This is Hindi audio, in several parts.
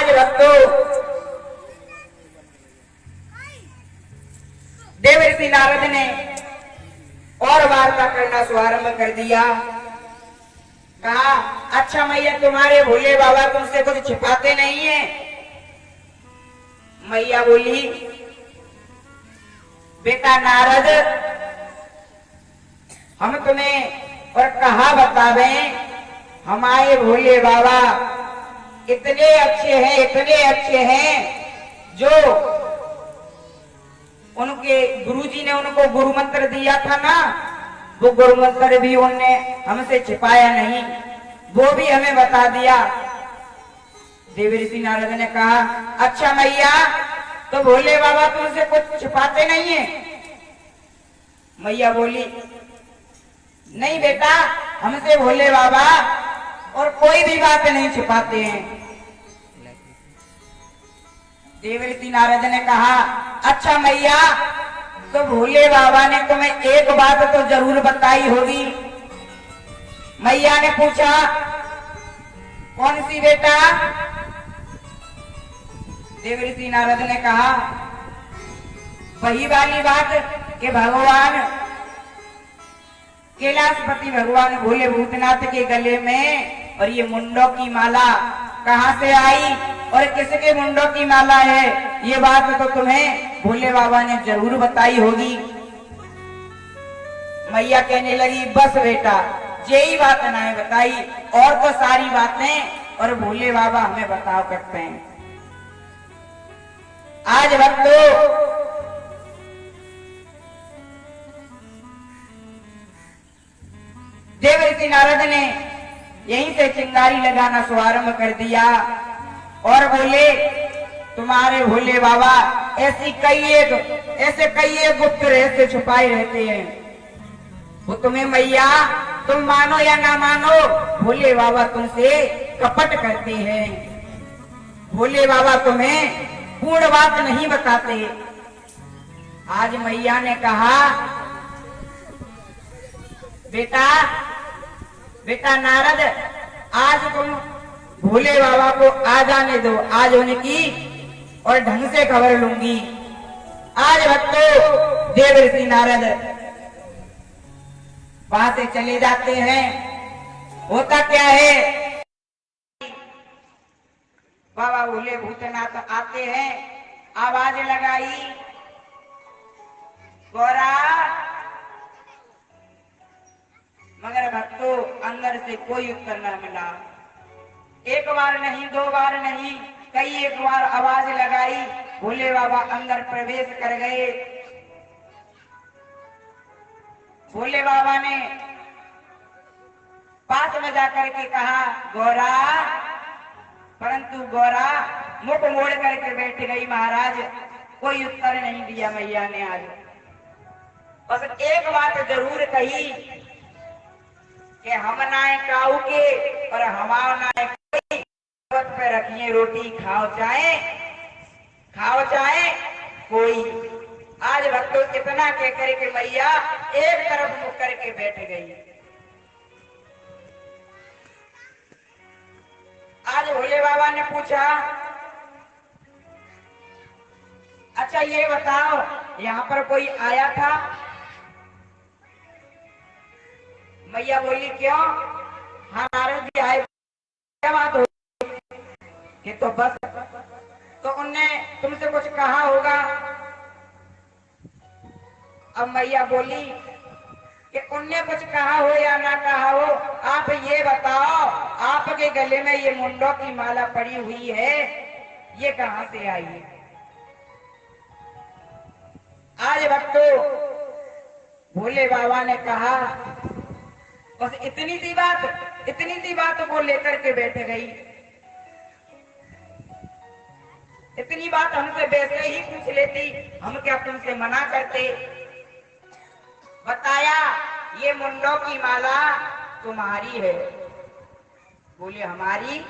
आज भक्तों देवर्षि नारद ने और वार्ता करना शुभारंभ कर दिया। कहा, अच्छा मैया तुम्हारे भोले बाबा तुमसे कुछ छिपाते नहीं है? मैया बोली, बेटा नारद, हम तुम्हें और कहा बतावे, हमारे भोले बाबा इतने अच्छे हैं जो उनके गुरुजी ने उनको गुरु मंत्र दिया था ना, वो गुरु मंत्र भी उनने हमसे छिपाया नहीं, वो भी हमें बता दिया। देवर्षि नारद ने कहा, अच्छा मैया, तो भोले बाबा तुमसे कुछ छिपाते नहीं है? मैया बोली, नहीं बेटा, हमसे भोले बाबा और कोई भी बात नहीं छिपाते हैं। देवर्षि नारद ने कहा, अच्छा मैया, तो भोले बाबा ने तुम्हें एक बात तो जरूर बताई होगी। मैया ने पूछा, कौन सी बेटा? देवर्षि नारद ने कहा, वही वाली बात कि भगवान कैलाशपति भगवान भोले भूतनाथ के गले में और ये मुंडों की माला कहां से आई और किसके मुंडों की माला है, ये बात तो तुम्हें भोले बाबा ने जरूर बताई होगी। मैया कहने लगी, बस बेटा, यही बात ना है बताई, और तो सारी बातें और भोले बाबा हमें बताओ करते हैं। आज भक्तों देवर्षि नारद ने यहीं से चिंगारी लगाना शुभारंभ कर दिया और बोले, तुम्हारे भोले बाबा ऐसे कई एक गुप्त रहस्य छुपाए रहते हैं। वो तुम्हें मैया, तुम मानो या ना मानो, भोले बाबा तुमसे कपट करते हैं। भोले बाबा तुम्हें पूर्ण बात नहीं बताते। आज मैया ने कहा, बेटा नारद, आज तुम भोले बाबा को आ जाने दो, आज उनकी और ढंग से खबर लूंगी। आज भक्तों देवर्षि नारद वहां से चले जाते हैं। होता क्या है, बाबा भोले भूतनाथ आते हैं, आवाज लगाई, गौरा, मगर भक्तों अंदर से कोई उत्तर न मिला। एक बार नहीं, दो बार नहीं, कई एक बार आवाज लगाई, भोले बाबा अंदर प्रवेश कर गए। भोले बाबा ने पास में जाकर के कहा, गौरा, परंतु गौरा मुख मोड़ करके बैठ गई। महाराज, कोई उत्तर नहीं दिया मैया ने। आज बस एक बात जरूर कही कि हम नाए काऊ के और हमारा नाए कोई, पे रखिए रोटी, खाओ चाहे कोई। आज भक्तों इतना कह करके मैया एक तरफ मुख करके बैठ गई। आज भोले बाबा ने पूछा, अच्छा ये बताओ, यहाँ पर कोई आया था? मैया बोली, क्यों? हाँ नारद जी आए। क्या बात हो? ये तो बस, तो उनने तुमसे कुछ कहा होगा। अब मैया बोली कि उनने कुछ कहा हो या ना कहा हो, आप ये बताओ, आपके गले में ये मुंडों की माला पड़ी हुई है, ये कहां से आई है? आज भक्तों भोले बाबा ने कहा, बस इतनी सी बात को लेकर के बैठ गई। इतनी बात हमसे वैसे ही पूछ लेती, हम क्या तुमसे मना करते? बताया, ये मुंडों की माला तुम्हारी है। बोले, हमारी?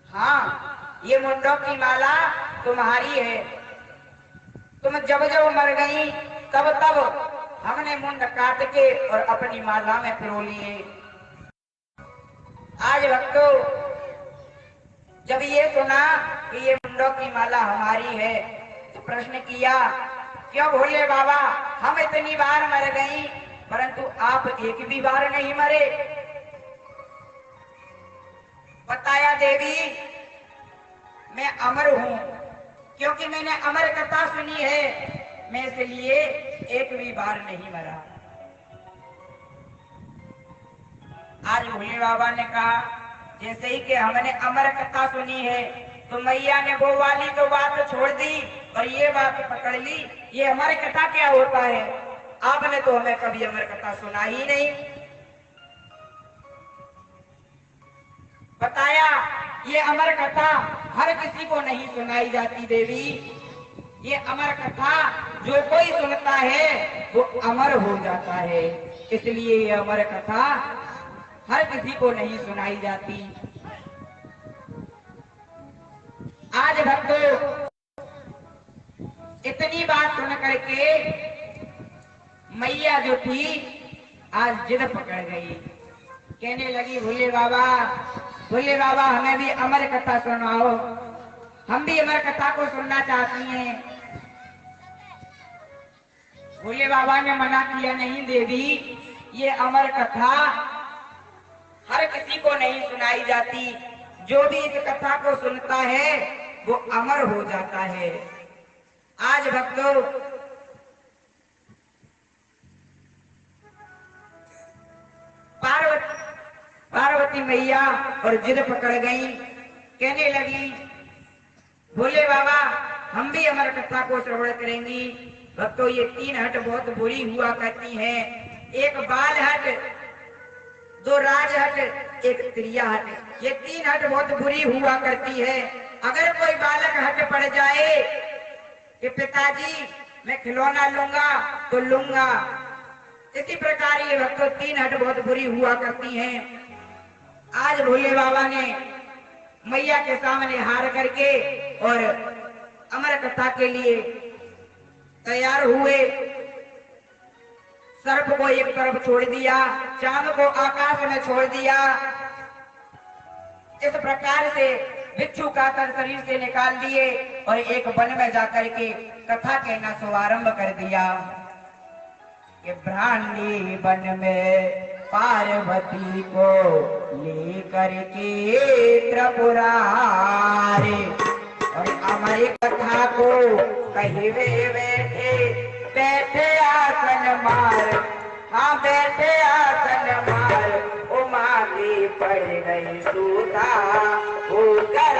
हाँ, ये मुंडों की माला तुम्हारी है। तुम जब मर गई, तब हमने मुंड काट के और अपनी माला में पिरो लिए। आज भक्तों जब ये सुना कि ये मुंडों की माला हमारी है तो प्रश्न किया, क्यों भोले बाबा, हम इतनी बार मर गई परंतु आप एक भी बार नहीं मरे। बताया, देवी मैं अमर हूं, क्योंकि मैंने अमर कथा सुनी है, मैं इसलिए एक भी बार नहीं मरा। आज भोले बाबा ने कहा, जैसे ही कि हमने अमर कथा सुनी है तो मैया ने वो वाली तो बात छोड़ दी और ये बात पकड़ ली, ये अमर कथा क्या होता है? आपने तो हमें कभी अमर कथा सुना ही नहीं। बताया, ये अमर कथा हर किसी को नहीं सुनाई जाती देवी। ये अमर कथा जो कोई सुनता है वो अमर हो जाता है, इसलिए ये अमर कथा हर किसी को नहीं सुनाई जाती। आज भक्तों, इतनी बात सुन करके मैया जो थी आज जिद पकड़ गई, कहने लगी, भोले बाबा हमें भी अमर कथा सुनाओ, हम भी अमर कथा को सुनना चाहती हैं। भोले बाबा ने मना किया, नहीं देवी, ये अमर कथा हर किसी को नहीं सुनाई जाती, जो भी इस कथा को सुनता है वो अमर हो जाता है। आज भक्तों, पार्वती मैया और जिद पकड़ गई, कहने लगी, भोले बाबा हम भी अमर कथा को श्रवण करेंगी। भक्तों, ये 3 हट बहुत बुरी हुआ करती हैं, एक बाल हट, 2 राजहट, एक त्रिया हट। ये 3 हट बहुत बुरी हुआ करती है। अगर कोई बालक हट पड़ जाए कि पिताजी मैं खिलौना लूंगा तो लूंगा, इसी प्रकार ये भक्तों 3 हट बहुत बुरी हुआ करती हैं। आज भोले बाबा ने मैया के सामने हार करके और अमर कथा के लिए तैयार हुए। सर्प को एक तरफ छोड़ दिया, चांद को आकाश में छोड़ दिया। इस प्रकार से बिच्छू का तन शरीर से निकाल दिए और एक वन में जाकर के कथा कहना शुभारंभ कर दिया कि ब्रह्मांडी वन में पार्वती को लेकर के त्रिपुरारी और हमारी कथा को कहीं बैठे आसन मार, हाँ बैठे आसन मार, उमा की पड़ गई सूता होकर